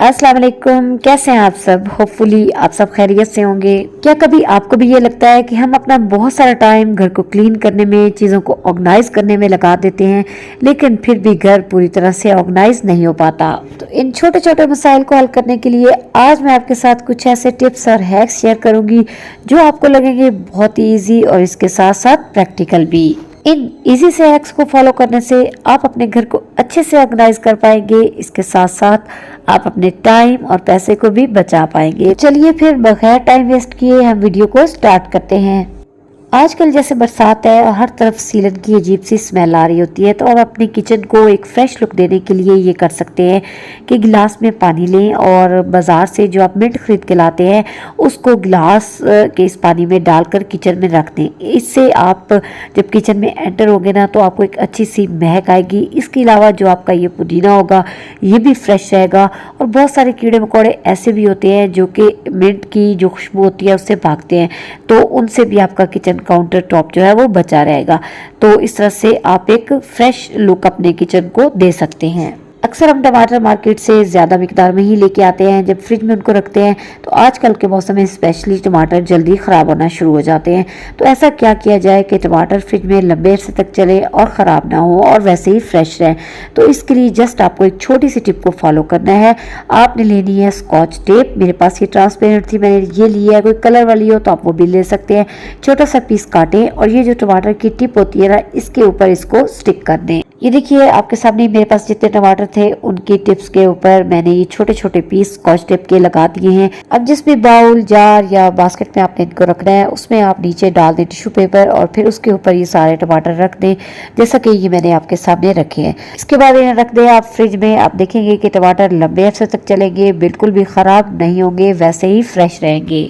अस्सलाम वालेकुम, कैसे हैं आप सब। होपफुली आप सब खैरियत से होंगे। क्या कभी आपको भी ये लगता है कि हम अपना बहुत सारा टाइम घर को क्लीन करने में, चीज़ों को ऑर्गेनाइज करने में लगा देते हैं, लेकिन फिर भी घर पूरी तरह से ऑर्गेनाइज नहीं हो पाता। तो इन छोटे छोटे मसाइल को हल करने के लिए आज मैं आपके साथ कुछ ऐसे टिप्स और हैक्स शेयर करूंगी जो आपको लगेंगे बहुत ही ईजी और इसके साथ साथ प्रैक्टिकल भी। इन इजी से हैक्स को फॉलो करने से आप अपने घर को अच्छे से ऑर्गेनाइज कर पाएंगे। इसके साथ साथ आप अपने टाइम और पैसे को भी बचा पाएंगे। चलिए फिर बगैर टाइम वेस्ट किए हम वीडियो को स्टार्ट करते हैं। आजकल जैसे बरसात है और हर तरफ सीलन की अजीब सी स्मेल आ रही होती है, तो आप अपने किचन को एक फ्रेश लुक देने के लिए ये कर सकते हैं कि गिलास में पानी लें और बाज़ार से जो आप मिंट खरीद के लाते हैं उसको गिलास के इस पानी में डालकर किचन में रख दें। इससे आप जब किचन में एंटर होंगे ना तो आपको एक अच्छी सी महक आएगी। इसके अलावा जो आपका ये पुदीना होगा ये भी फ्रेश रहेगा। और बहुत सारे कीड़े मकोड़े ऐसे भी होते हैं जो कि मिंट की जो खुशबू होती है उससे भागते हैं, तो उनसे भी आपका किचन काउंटर टॉप जो है वो बचा रहेगा। तो इस तरह से आप एक फ्रेश लुक अपने किचन को दे सकते हैं। अक्सर हम टमाटर मार्केट से ज़्यादा मिकदार में ही लेके आते हैं, जब फ्रिज में उनको रखते हैं तो आजकल के मौसम में स्पेशली टमाटर जल्दी ख़राब होना शुरू हो जाते हैं। तो ऐसा क्या किया जाए कि टमाटर फ्रिज में लंबे अरसे तक चले और ख़राब ना हो और वैसे ही फ्रेश रहे। तो इसके लिए जस्ट आपको एक छोटी सी टिप को फॉलो करना है। आपने लेनी है स्कॉच टेप। मेरे पास ये ट्रांसपेरेंट थी, मैंने ये लिया है। कोई कलर वाली हो तो आप वो भी ले सकते हैं। छोटा सा पीस काटें और ये जो टमाटर की टिप होती है ना, इसके ऊपर इसको स्टिक कर दें। ये देखिए आपके सामने मेरे पास जितने टमाटर थे उनकी टिप्स के ऊपर मैंने ये छोटे छोटे पीस स्कॉच टेप के लगा दिए हैं। अब जिस भी बाउल, जार या बास्केट में आपने इनको रखना है उसमें आप नीचे डाल दें टिश्यू पेपर और फिर उसके ऊपर ये सारे टमाटर रख दें, जैसा कि ये मैंने आपके सामने रखे हैं। इसके बाद इन्हें रख दें आप फ्रिज में। आप देखेंगे कि टमाटर लंबे अरसे तक चलेंगे, बिल्कुल भी ख़राब नहीं होंगे, वैसे ही फ्रेश रहेंगे।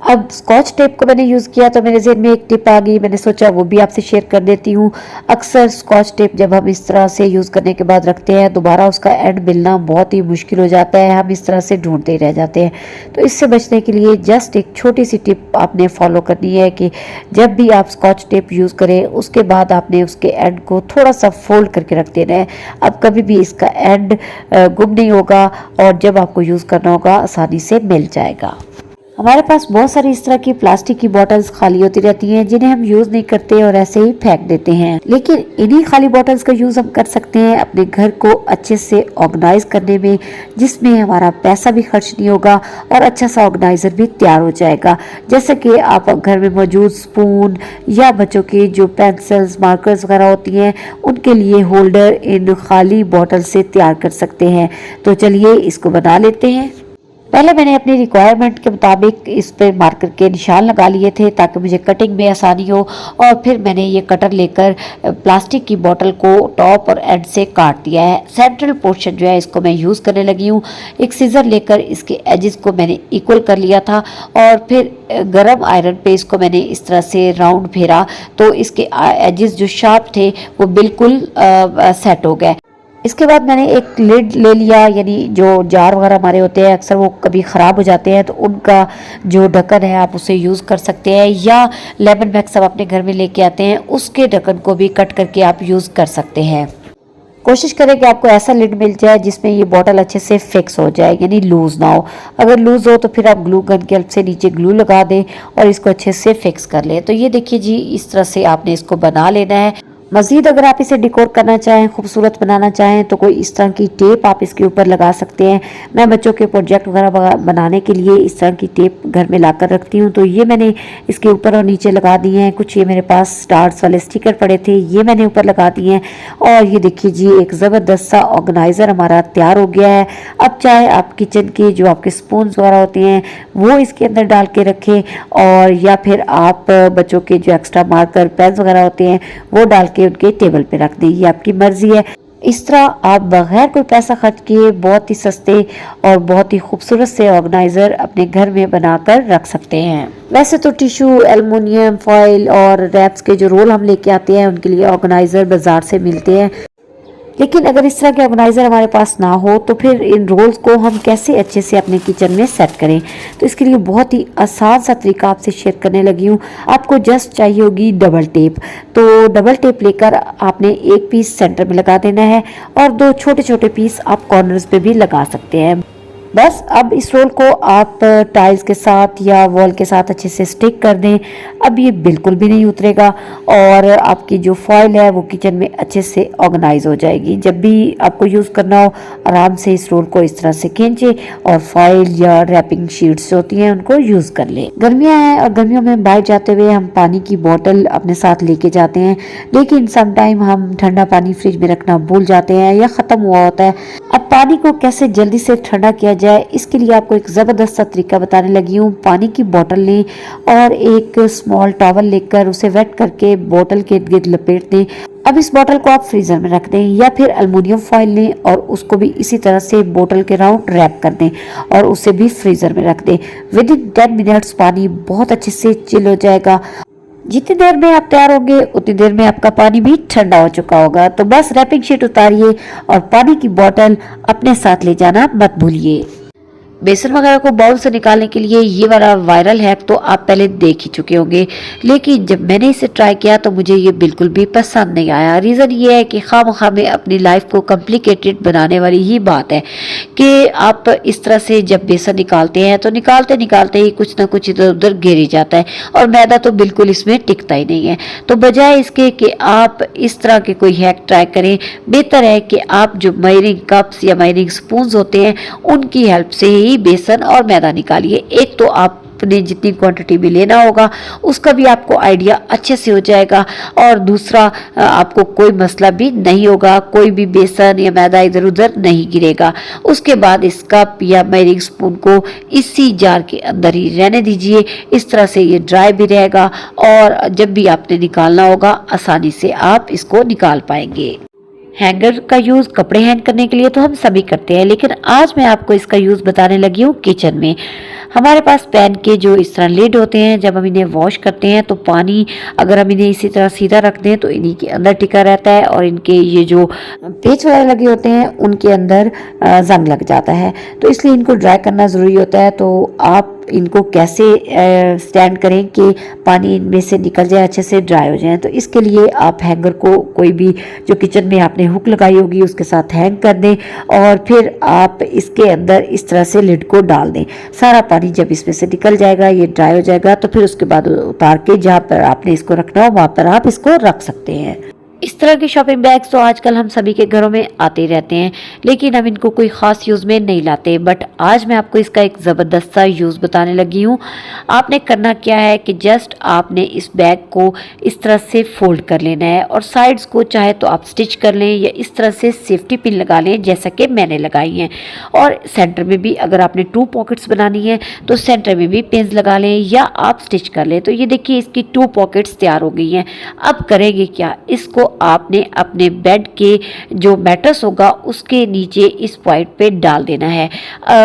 अब स्कॉच टेप को मैंने यूज़ किया तो मेरे ज़हन में एक टिप आ गई, मैंने सोचा वो भी आपसे शेयर कर देती हूँ। अक्सर स्कॉच टेप जब हम इस तरह से यूज़ करने के बाद रखते हैं दोबारा उसका एंड मिलना बहुत ही मुश्किल हो जाता है, हम इस तरह से ढूंढते ही रह जाते हैं। तो इससे बचने के लिए जस्ट एक छोटी सी टिप आपने फॉलो करनी है कि जब भी आप स्कॉच टेप यूज़ करें उसके बाद आपने उसके एंड को थोड़ा सा फोल्ड करके रख देना है। अब कभी भी इसका एंड गुम नहीं होगा और जब आपको यूज़ करना होगा आसानी से मिल जाएगा। हमारे पास बहुत सारी इस तरह की प्लास्टिक की बॉटल्स खाली होती रहती हैं जिन्हें हम यूज़ नहीं करते और ऐसे ही फेंक देते हैं, लेकिन इन्हीं खाली बॉटल्स का यूज़ हम कर सकते हैं अपने घर को अच्छे से ऑर्गेनाइज करने में, जिसमें हमारा पैसा भी खर्च नहीं होगा और अच्छा सा ऑर्गेनाइजर भी तैयार हो जाएगा। जैसे कि आप घर में मौजूद स्पून या बच्चों की जो पेंसिल्स, मार्कर्स वगैरह होती हैं उनके लिए होल्डर इन खाली बॉटल से तैयार कर सकते हैं। तो चलिए इसको बना लेते हैं। पहले मैंने अपनी रिक्वायरमेंट के मुताबिक इस पर मार्कर के निशान लगा लिए थे ताकि मुझे कटिंग में आसानी हो, और फिर मैंने ये कटर लेकर प्लास्टिक की बोतल को टॉप और एंड से काट दिया है। सेंट्रल पोर्शन जो है इसको मैं यूज़ करने लगी हूँ। एक सीजर लेकर इसके एजेस को मैंने इक्वल कर लिया था और फिर गरम आयरन पे इसको मैंने इस तरह से राउंड फेरा तो इसके एजेस जो शार्प थे वो बिल्कुल सेट हो गए। इसके बाद मैंने एक लिड ले लिया, यानी जो जार वगैरह हमारे होते हैं अक्सर वो कभी ख़राब हो जाते हैं तो उनका जो ढक्कन है आप उसे यूज़ कर सकते हैं, या लेमन मैक्स आप अपने घर में लेके आते हैं उसके ढक्कन को भी कट करके आप यूज़ कर सकते हैं। कोशिश करें कि आपको ऐसा लिड मिल जाए जिसमें ये बॉटल अच्छे से फिक्स हो जाए, यानी लूज़ ना हो। अगर लूज़ हो तो फिर आप ग्लू गन की हेल्प से नीचे ग्लू लगा दें और इसको अच्छे से फिक्स कर लें। तो ये देखिए जी, इस तरह से आपने इसको बना लेना है। मज़ीद अगर आप इसे डेकोर करना चाहें, खूबसूरत बनाना चाहें तो कोई इस तरह की टेप आप इसके ऊपर लगा सकते हैं। मैं बच्चों के प्रोजेक्ट वगैरह बनाने के लिए इस तरह की टेप घर में लाकर रखती हूँ, तो ये मैंने इसके ऊपर और नीचे लगा दिए हैं। कुछ ये मेरे पास स्टार्स वाले स्टिकर पड़े थे, ये मैंने ऊपर लगा दिए हैं। और ये देखिए जी, एक ज़बरदस्त सा ऑर्गेनाइज़र हमारा तैयार हो गया है। अब चाहे आप किचन के जो आपके स्पून वगैरह होते हैं वो इसके अंदर डाल के रखें, और या फिर आप बच्चों के जो एक्स्ट्रा मार्कर, पेन वगैरह होते हैं वो डाल के उनके टेबल पे रख दें, ये आपकी मर्जी है। इस तरह आप बगैर कोई पैसा खर्च किए बहुत ही सस्ते और बहुत ही खूबसूरत से ऑर्गेनाइजर अपने घर में बनाकर रख सकते हैं। वैसे तो टिश्यू, एल्युमिनियम फॉइल और रैप्स के जो रोल हम लेके आते हैं उनके लिए ऑर्गेनाइजर बाजार से मिलते हैं, लेकिन अगर इस तरह के ऑर्गेनाइजर हमारे पास ना हो तो फिर इन रोल्स को हम कैसे अच्छे से अपने किचन में सेट करें। तो इसके लिए बहुत ही आसान सा तरीका आपसे शेयर करने लगी हूँ। आपको जस्ट चाहिए होगी डबल टेप। तो डबल टेप लेकर आपने एक पीस सेंटर में लगा देना है और दो छोटे छोटे पीस आप कॉर्नर्स पे भी लगा सकते हैं। बस अब इस रोल को आप टाइल्स के साथ या वॉल के साथ अच्छे से स्टिक कर दें। अब ये बिल्कुल भी नहीं उतरेगा और आपकी जो फॉइल है वो किचन में अच्छे से ऑर्गेनाइज हो जाएगी। जब भी आपको यूज़ करना हो आराम से इस रोल को इस तरह से खींचे और फॉइल या रैपिंग शीट्स होती हैं उनको यूज़ कर लें। गर्मियाँ हैं और गर्मियों में बाहर जाते हुए हम पानी की बोतल अपने साथ लेके जाते हैं, लेकिन समटाइम हम ठंडा पानी फ्रिज में रखना भूल जाते हैं या ख़त्म हुआ होता है। अब पानी को कैसे जल्दी से ठंडा किया जाए इसके लिए आपको एक ज़बरदस्त सा तरीका बताने लगी हूँ। पानी की बोतल लें और एक स्मॉल टॉवल लेकर उसे वेट करके बोतल के इर्द गिर्द लपेट दें। अब इस बोतल को आप फ्रीजर में रख दें या फिर एल्युमिनियम फॉइल लें और उसको भी इसी तरह से बोतल के राउंड रैप कर दें और उसे भी फ्रीजर में रख दें। विद इन 10 मिनट्स पानी बहुत अच्छे से चिल हो जाएगा। जितनी देर में आप तैयार होंगे उतनी देर में आपका पानी भी ठंडा हो चुका होगा। तो बस रैपिंग शीट उतारिए और पानी की बोतल अपने साथ ले जाना मत भूलिए। बेसन वगैरह को बाउल से निकालने के लिए ये वाला वायरल हैक तो आप पहले देख ही चुके होंगे, लेकिन जब मैंने इसे ट्राई किया तो मुझे ये बिल्कुल भी पसंद नहीं आया। रीज़न ये है कि खामखा में अपनी लाइफ को कॉम्प्लिकेटेड बनाने वाली ही बात है कि आप इस तरह से जब बेसन निकालते हैं तो निकालते निकालते ही कुछ ना कुछ इधर उधर गिर ही जाता है और मैदा तो बिल्कुल इसमें टिकता ही नहीं है। तो बजाय इसके कि आप इस तरह के कोई हैक ट्राई करें, बेहतर है कि आप जो मेजरिंग कप्स या मेजरिंग स्पून्स होते हैं उनकी हेल्प से ही बेसन और मैदा निकालिए। एक तो आपने जितनी क्वांटिटी भी लेना होगा उसका भी आपको आइडिया अच्छे से हो जाएगा और दूसरा आपको कोई मसला भी नहीं होगा, कोई भी बेसन या मैदा इधर उधर नहीं गिरेगा। उसके बाद इस कप या मेजरिंग स्पून को इसी जार के अंदर ही रहने दीजिए। इस तरह से ये ड्राई भी रहेगा और जब भी आपने निकालना होगा आसानी से आप इसको निकाल पाएंगे। हैंगर का यूज़ कपड़े हैंग करने के लिए तो हम सभी करते हैं, लेकिन आज मैं आपको इसका यूज़ बताने लगी हूँ किचन में। हमारे पास पैन के जो इस तरह लिड होते हैं, जब हम इन्हें वॉश करते हैं तो पानी अगर हम इन्हें इसी तरह सीधा रख दें तो इन्हीं के अंदर टिका रहता है और इनके ये जो पेच वगैरह लगे होते हैं उनके अंदर जंग लग जाता है। तो इसलिए इनको ड्राई करना ज़रूरी होता है। तो आप इनको कैसे स्टैंड करें कि पानी इनमें से निकल जाए, अच्छे से ड्राई हो जाए। तो इसके लिए आप हैंगर को कोई भी जो किचन में आपने हुक लगाई होगी उसके साथ हैंग कर दें और फिर आप इसके अंदर इस तरह से लिड को डाल दें। सारा पानी जब इसमें से निकल जाएगा, ये ड्राई हो जाएगा, तो फिर उसके बाद उतार के जहाँ पर आपने इसको रखना हो वहाँ पर आप इसको रख सकते हैं। इस तरह के शॉपिंग बैग्स तो आजकल हम सभी के घरों में आते ही रहते हैं, लेकिन हम इनको कोई ख़ास यूज़ में नहीं लाते। बट आज मैं आपको इसका एक ज़बरदस्त सा यूज़ बताने लगी हूँ। आपने करना क्या है कि जस्ट आपने इस बैग को इस तरह से फोल्ड कर लेना है और साइड्स को चाहे तो आप स्टिच कर लें या इस तरह से सेफ्टी पिन लगा लें जैसा कि मैंने लगाई हैं। और सेंटर में भी अगर आपने 2 पॉकेट्स बनानी है तो सेंटर में भी पिन्स लगा लें या आप स्टिच कर लें। तो ये देखिए इसकी 2 पॉकेट्स तैयार हो गई हैं। अब करेंगे क्या, इसको आपने अपने बेड के जो मैट्रेस होगा उसके नीचे इस पॉइंट पे डाल देना है।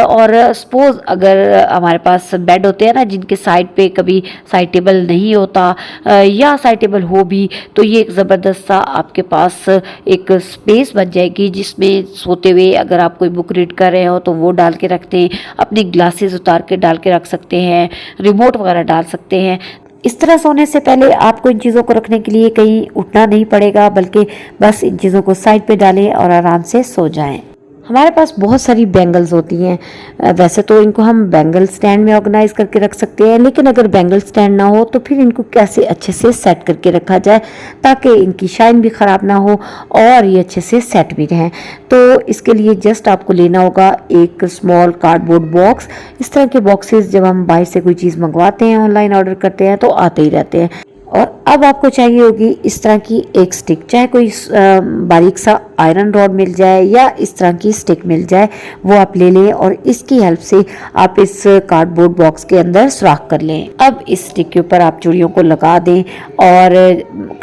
और सपोज अगर हमारे पास बेड होते हैं ना जिनके साइड पे कभी साइड टेबल नहीं होता या साइड टेबल हो भी, तो ये एक ज़बरदस्त सा आपके पास एक स्पेस बन जाएगी जिसमें सोते हुए अगर आप कोई बुक रीड कर रहे हो तो वो डाल के रखते हैं, अपनी ग्लासेस उतार के डाल के रख सकते हैं, रिमोट वगैरह डाल सकते हैं। इस तरह सोने से पहले आपको इन चीज़ों को रखने के लिए कहीं उठना नहीं पड़ेगा, बल्कि बस इन चीज़ों को साइड पे डालें और आराम से सो जाएं। हमारे पास बहुत सारी बैंगल्स होती हैं। वैसे तो इनको हम बैंगल स्टैंड में ऑर्गेनाइज करके रख सकते हैं, लेकिन अगर बैंगल स्टैंड ना हो तो फिर इनको कैसे अच्छे से सेट करके रखा जाए ताकि इनकी शाइन भी ख़राब ना हो और ये अच्छे से सेट भी रहें। तो इसके लिए जस्ट आपको लेना होगा एक स्मॉल कार्डबोर्ड बॉक्स। इस तरह के बॉक्सेस जब हम बाहर से कोई चीज़ मंगवाते हैं, ऑनलाइन ऑर्डर करते हैं तो आते ही रहते हैं। और अब आपको चाहिए होगी इस तरह की एक स्टिक, चाहे कोई बारीक सा आयरन रॉड मिल जाए या इस तरह की स्टिक मिल जाए, वो आप ले लें और इसकी हेल्प से आप इस कार्डबोर्ड बॉक्स के अंदर सुराख कर लें। अब इस स्टिक के ऊपर आप चूड़ियों को लगा दें और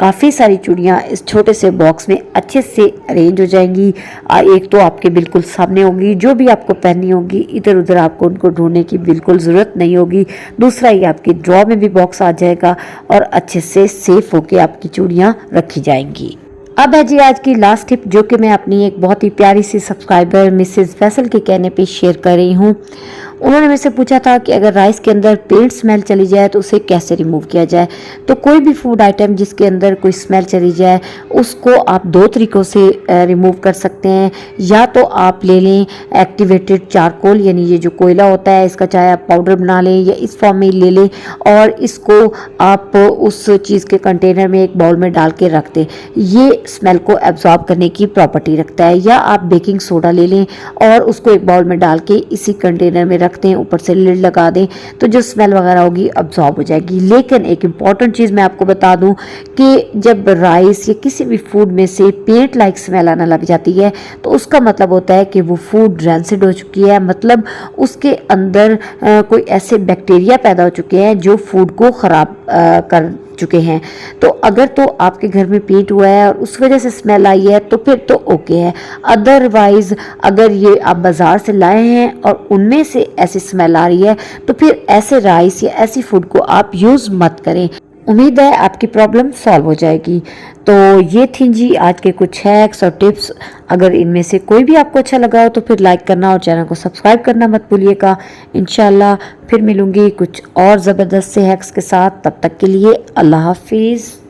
काफ़ी सारी चूड़ियाँ इस छोटे से बॉक्स में अच्छे से अरेंज हो जाएंगी। एक तो आपके बिल्कुल सामने होंगी, जो भी आपको पहननी होगी इधर उधर आपको उनको ढूंढने की बिल्कुल ज़रूरत नहीं होगी। दूसरा ये आपकी ड्रॉ में भी बॉक्स आ जाएगा और अच्छे से सेफ होके आपकी चूड़ियाँ रखी जाएंगी। अब है जी आज की लास्ट टिप, जो कि मैं अपनी एक बहुत ही प्यारी सी सब्सक्राइबर मिसेस फैसल के कहने पे शेयर कर रही हूँ। उन्होंने मेरे से पूछा था कि अगर राइस के अंदर पेंट स्मेल चली जाए तो उसे कैसे रिमूव किया जाए। तो कोई भी फूड आइटम जिसके अंदर कोई स्मेल चली जाए उसको आप दो तरीक़ों से रिमूव कर सकते हैं। या तो आप ले लें एक्टिवेटेड चारकोल, यानी ये जो कोयला होता है इसका चाहे आप पाउडर बना लें या इस फॉर्म में ले लें, और इसको आप उस चीज़ के कंटेनर में एक बाउल में डाल के रख दें। ये स्मेल को एब्जॉर्ब करने की प्रॉपर्टी रखता है। या आप बेकिंग सोडा ले लें और उसको एक बाउल में डाल के इसी कंटेनर में रख दें, ऊपर से लिड लगा दें, तो जो स्मेल वगैरह होगी अब्जॉर्ब हो जाएगी। लेकिन एक इम्पॉर्टेंट चीज़ मैं आपको बता दूं कि जब राइस या किसी भी फूड में से पेंट लाइक स्मेल आना लग जाती है तो उसका मतलब होता है कि वो फूड रैंसिड हो चुकी है, मतलब उसके अंदर कोई ऐसे बैक्टीरिया पैदा हो चुके हैं जो फूड को ख़राब कर चुके हैं। तो अगर तो आपके घर में पेंट हुआ है और उस वजह से स्मेल आई है तो फिर तो ओके है। अदरवाइज अगर ये आप बाज़ार से लाए हैं और उनमें से ऐसी स्मेल आ रही है तो फिर ऐसे राइस या ऐसी फूड को आप यूज़ मत करें। उम्मीद है आपकी प्रॉब्लम सॉल्व हो जाएगी। तो ये थी जी आज के कुछ हैक्स और टिप्स। अगर इनमें से कोई भी आपको अच्छा लगा हो तो फिर लाइक करना और चैनल को सब्सक्राइब करना मत भूलिएगा। इंशाल्लाह फिर मिलूंगी कुछ और ज़बरदस्त से हैक्स के साथ। तब तक के लिए अल्लाह हाफिज़।